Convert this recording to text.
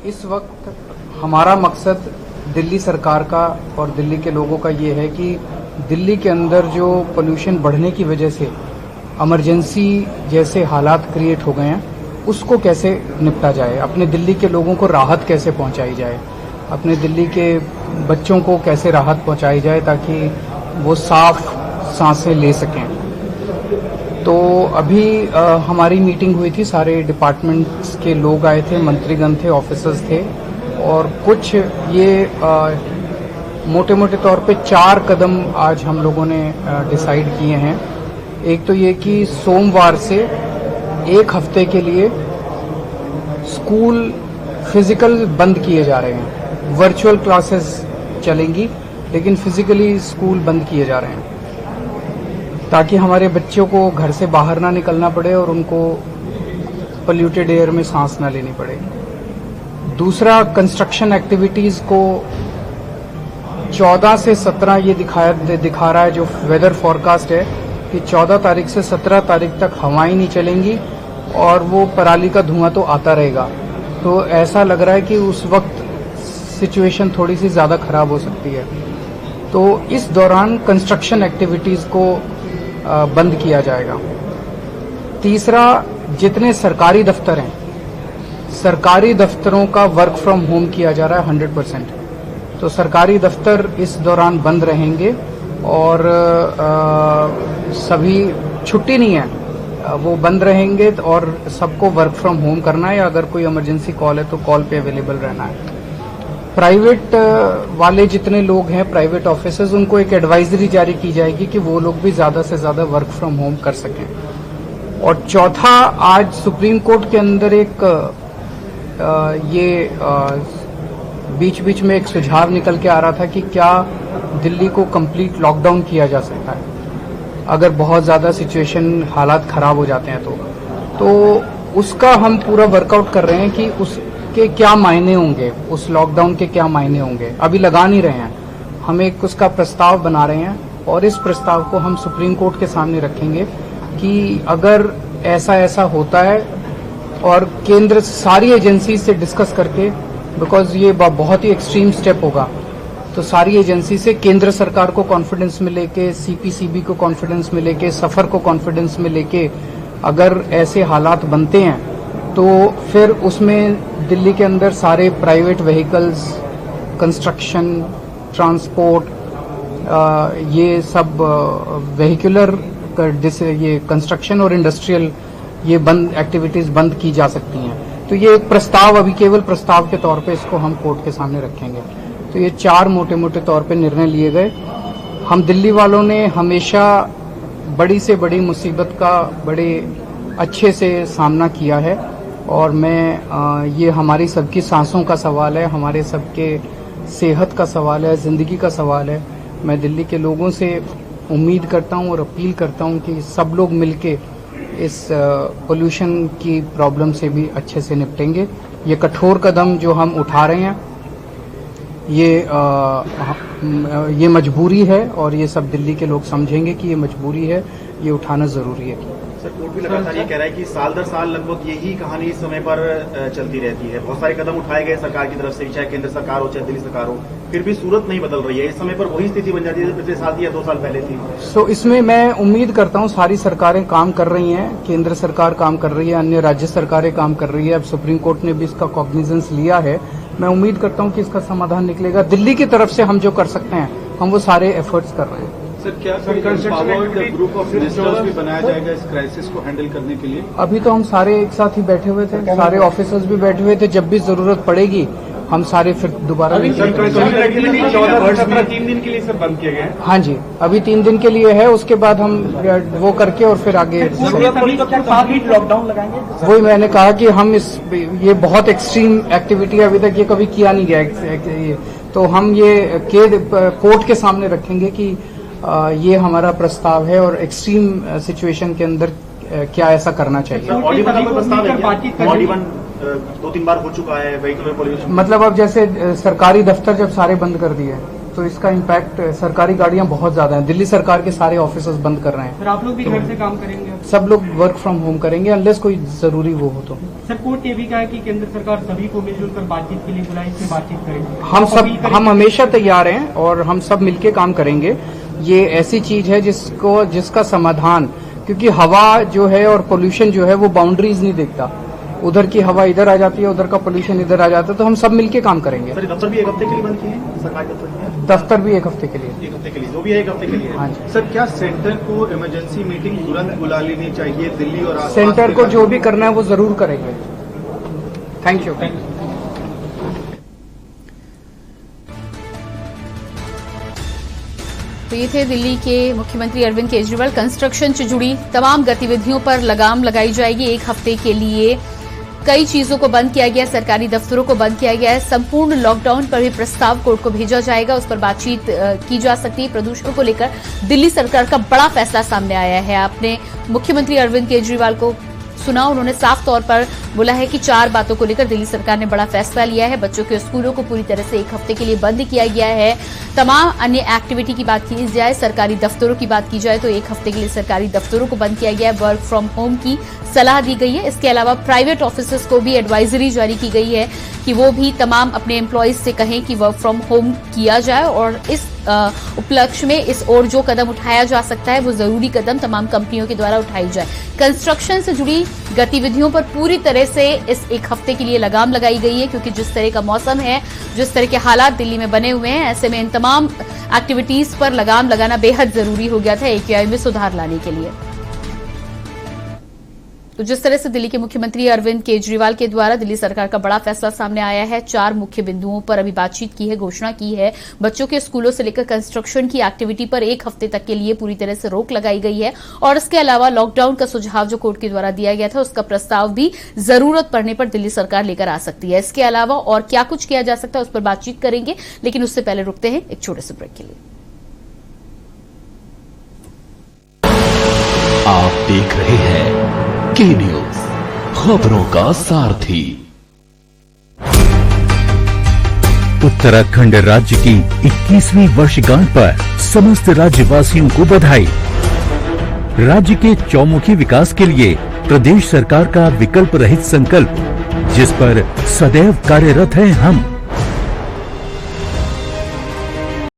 इस वक्त हमारा मकसद दिल्ली सरकार का और दिल्ली के लोगों का ये है कि दिल्ली के अंदर जो पोल्यूशन बढ़ने की वजह से इमरजेंसी जैसे हालात क्रिएट हो गए हैं उसको कैसे निपटा जाए, अपने दिल्ली के लोगों को राहत कैसे पहुंचाई जाए, अपने दिल्ली के बच्चों को कैसे राहत पहुंचाई जाए ताकि वो साफ सांसें ले सकें। तो अभी हमारी मीटिंग हुई थी, सारे डिपार्टमेंट्स के लोग आए थे, मंत्रीगण थे, ऑफिसर्स थे और कुछ ये मोटे मोटे तौर पे 4 कदम आज हम लोगों ने डिसाइड किए हैं। एक तो ये कि सोमवार से 1 हफ्ते के लिए स्कूल फिजिकल बंद किए जा रहे हैं, वर्चुअल क्लासेस चलेंगी लेकिन फिजिकली स्कूल बंद किए जा रहे हैं ताकि हमारे बच्चों को घर से बाहर ना निकलना पड़े और उनको पोल्यूटेड एयर में सांस ना लेनी पड़े। दूसरा, कंस्ट्रक्शन एक्टिविटीज को 14 से 17 ये दिखा रहा है जो वेदर फॉरकास्ट है कि 14 तारीख से 17 तारीख तक हवाएं नहीं चलेंगी और वो पराली का धुआं तो आता रहेगा। तो ऐसा लग रहा है कि उस वक्त सिचुएशन थोड़ी सी ज्यादा खराब हो सकती है। तो इस दौरान कंस्ट्रक्शन एक्टिविटीज को बंद किया जाएगा। तीसरा, जितने सरकारी दफ्तर हैं, सरकारी दफ्तरों का वर्क फ्रॉम होम किया जा रहा है 100%। तो सरकारी दफ्तर इस दौरान बंद रहेंगे और सभी छुट्टी नहीं है, वो बंद रहेंगे और सबको वर्क फ्रॉम होम करना है या अगर कोई इमरजेंसी कॉल है तो कॉल पे अवेलेबल रहना है। प्राइवेट वाले जितने लोग हैं, प्राइवेट ऑफिसर्स, उनको एक एडवाइजरी जारी की जाएगी कि वो लोग भी ज्यादा से ज्यादा वर्क फ्रॉम होम कर सकें। और चौथा, आज सुप्रीम कोर्ट के अंदर एक बीच बीच में एक सुझाव निकल के आ रहा था कि क्या दिल्ली को कंप्लीट लॉकडाउन किया जा सकता है अगर बहुत ज्यादा सिचुएशन हालात खराब हो जाते हैं तो उसका हम पूरा वर्कआउट कर रहे हैं कि उसके क्या मायने होंगे, उस लॉकडाउन के क्या मायने होंगे। अभी लगा नहीं रहे हैं, हम एक उसका प्रस्ताव बना रहे हैं और इस प्रस्ताव को हम सुप्रीम कोर्ट के सामने रखेंगे कि अगर ऐसा ऐसा होता है और केंद्र सारी एजेंसी से डिस्कस करके, बिकॉज ये बहुत ही एक्सट्रीम स्टेप होगा, तो सारी एजेंसी से केंद्र सरकार को कॉन्फिडेंस में लेके, सीपीसीबी को कॉन्फिडेंस में लेके, सफर को कॉन्फिडेंस में लेके अगर ऐसे हालात बनते हैं तो फिर उसमें दिल्ली के अंदर सारे प्राइवेट व्हीकल्स, कंस्ट्रक्शन, ट्रांसपोर्ट, ये सब व्हीकुलर, ये कंस्ट्रक्शन और इंडस्ट्रियल, ये बंद एक्टिविटीज बंद की जा सकती हैं। तो ये एक प्रस्ताव, अभी केवल प्रस्ताव के तौर पे इसको हम कोर्ट के सामने रखेंगे। तो ये 4 मोटे मोटे तौर पे निर्णय लिए गए। हम दिल्ली वालों ने हमेशा बड़ी से बड़ी मुसीबत का बड़े अच्छे से सामना किया है और ये हमारी सबकी सांसों का सवाल है, हमारे सबके सेहत का सवाल है, जिंदगी का सवाल है। मैं दिल्ली के लोगों से उम्मीद करता हूं और अपील करता हूं कि सब लोग मिलके इस पोल्यूशन की प्रॉब्लम से भी अच्छे से निपटेंगे। ये कठोर कदम जो हम उठा रहे हैं ये मजबूरी है और ये सब दिल्ली के लोग समझेंगे कि ये मजबूरी है, ये उठाना जरूरी है। सर, कोर्ट भी लगातार ये कह रहा है कि साल दर साल लगभग यही कहानी इस समय पर चलती रहती है। बहुत सारे कदम उठाए गए सरकार की तरफ से, चाहे केंद्र सरकार हो चाहे दिल्ली सरकार हो, फिर भी सूरत नहीं बदल रही है। इस समय पर वही स्थिति बन जाती है पिछले साल या 2 साल पहले थी। सो इसमें मैं उम्मीद करता हूँ सारी सरकारें काम कर रही हैं, केंद्र सरकार काम कर रही है, अन्य राज्य सरकारें काम कर रही है। अब सुप्रीम कोर्ट ने भी इसका कॉग्निजेंस लिया है। मैं उम्मीद करता हूँ कि इसका समाधान निकलेगा। दिल्ली की तरफ से हम जो कर सकते हैं हम वो सारे एफर्ट्स कर रहे हैं। सर, क्या ग्रुप ऑफ मिनिस्टर्स भी बनाया जाएगा इस क्राइसिस को हैंडल करने के लिए? अभी तो हम सारे एक साथ ही बैठे हुए थे, सारे ऑफिसर्स भी बैठे हुए थे। जब भी जरूरत पड़ेगी हम सारे फिर दोबारा 3 दिन के लिए सर बंद किए गए। हाँ जी, अभी 3 दिन के लिए है, उसके बाद हम वो करके और फिर आगे लॉकडाउन लगाएंगे। वही मैंने कहा कि हम ये बहुत एक्सट्रीम एक्टिविटी अभी तक ये कभी किया नहीं गया, तो हम ये कोर्ट के सामने रखेंगे कि ये हमारा प्रस्ताव है और एक्सट्रीम सिचुएशन के अंदर क्या ऐसा करना चाहिए। मॉडी 1 2-3 बार हो चुका है, व्हीकुलर पोल्यूशन। मतलब अब जैसे सरकारी दफ्तर जब सारे बंद कर दिए तो इसका इम्पैक्ट, सरकारी गाड़ियां बहुत ज्यादा हैं, दिल्ली सरकार के सारे ऑफिसर्स बंद कर रहे हैं। फिर आप लोग भी घर से काम करेंगे? सब लोग वर्क फ्रॉम होम करेंगे अनलेस कोई जरूरी वो हो तो। सर कोर्ट ने भी कहा कि केंद्र सरकार सभी को मिलजुल कर बातचीत के लिए बुलाई, इसमें बातचीत करेंगे। हम हमेशा तैयार हैं और हम सब मिलके काम करेंगे। ये ऐसी चीज है जिसका समाधान, क्योंकि हवा जो है और पोल्यूशन जो है वो बाउंड्रीज नहीं देखता, उधर की हवा इधर आ जाती है, उधर का पोल्यूशन इधर आ जाता है, तो हम सब मिलके काम करेंगे। सर दफ्तर भी एक हफ्ते के लिए बंद किए हैं, सरकारी दफ्तर भी एक हफ्ते के लिए। एक हफ्ते के लिए जो भी है एक हफ्ते के लिए। हाँ जी। सर क्या सेंटर को इमरजेंसी मीटिंग तुरंत बुला लेनी चाहिए दिल्ली और आसपास सेंटर को जो भी करना है वो जरूर करेंगे। Thank you. तो ये थे दिल्ली के मुख्यमंत्री अरविंद केजरीवाल। कंस्ट्रक्शन से जुड़ी तमाम गतिविधियों पर लगाम लगाई जाएगी। एक हफ्ते के लिए कई चीजों को बंद किया गया है, सरकारी दफ्तरों को बंद किया गया है। संपूर्ण लॉकडाउन पर भी प्रस्ताव कोर्ट को भेजा जाएगा, उस पर बातचीत की जा सकती है। प्रदूषण को लेकर दिल्ली सरकार का बड़ा फैसला सामने आया है। आपने मुख्यमंत्री अरविंद केजरीवाल को सुना, उन्होंने साफ तौर पर बोला है कि 4 बातों को लेकर दिल्ली सरकार ने बड़ा फैसला लिया है। बच्चों के स्कूलों को पूरी तरह से एक हफ्ते के लिए बंद किया गया है। तमाम अन्य एक्टिविटी की बात की जाए, सरकारी दफ्तरों की बात की जाए तो एक हफ्ते के लिए सरकारी दफ्तरों को बंद किया गया है। वर्क फ्रॉम होम की सलाह दी गई है। इसके अलावा प्राइवेट ऑफिसेस को भी एडवाइजरी जारी की गई है कि वो भी तमाम अपने एम्प्लॉयज से कहें कि वर्क फ्रॉम होम किया जाए, और इस उपलक्ष्य में इस ओर जो कदम उठाया जा सकता है वो जरूरी कदम तमाम कंपनियों के द्वारा उठाई जाए। कंस्ट्रक्शन से जुड़ी गतिविधियों पर पूरी तरह से इस एक हफ्ते के लिए लगाम लगाई गई है, क्योंकि जिस तरह का मौसम है, जिस तरह के हालात दिल्ली में बने हुए हैं, ऐसे में इन तमाम एक्टिविटीज पर लगाम लगाना बेहद जरूरी हो गया था AQI में सुधार लाने के लिए। तो जिस तरह से दिल्ली के मुख्यमंत्री अरविंद केजरीवाल के द्वारा दिल्ली सरकार का बड़ा फैसला सामने आया है, 4 मुख्य बिंदुओं पर अभी बातचीत की है, घोषणा की है। बच्चों के स्कूलों से लेकर कंस्ट्रक्शन की एक्टिविटी पर एक हफ्ते तक के लिए पूरी तरह से रोक लगाई गई है, और इसके अलावा लॉकडाउन का सुझाव जो कोर्ट के द्वारा दिया गया था उसका प्रस्ताव भी जरूरत पड़ने पर दिल्ली सरकार लेकर आ सकती है। इसके अलावा और क्या कुछ किया जा सकता है उस पर बातचीत करेंगे, लेकिन उससे पहले रुकते हैं एक छोटे से ब्रेक के लिए। आप देख रहे हैं के न्यूज, खबरों का सारथी। उत्तराखंड राज्य की 21वीं वर्षगांठ पर समस्त राज्यवासियों को बधाई। राज्य के चौमुखी विकास के लिए प्रदेश सरकार का विकल्प रहित संकल्प, जिस पर सदैव कार्यरत हैं हम।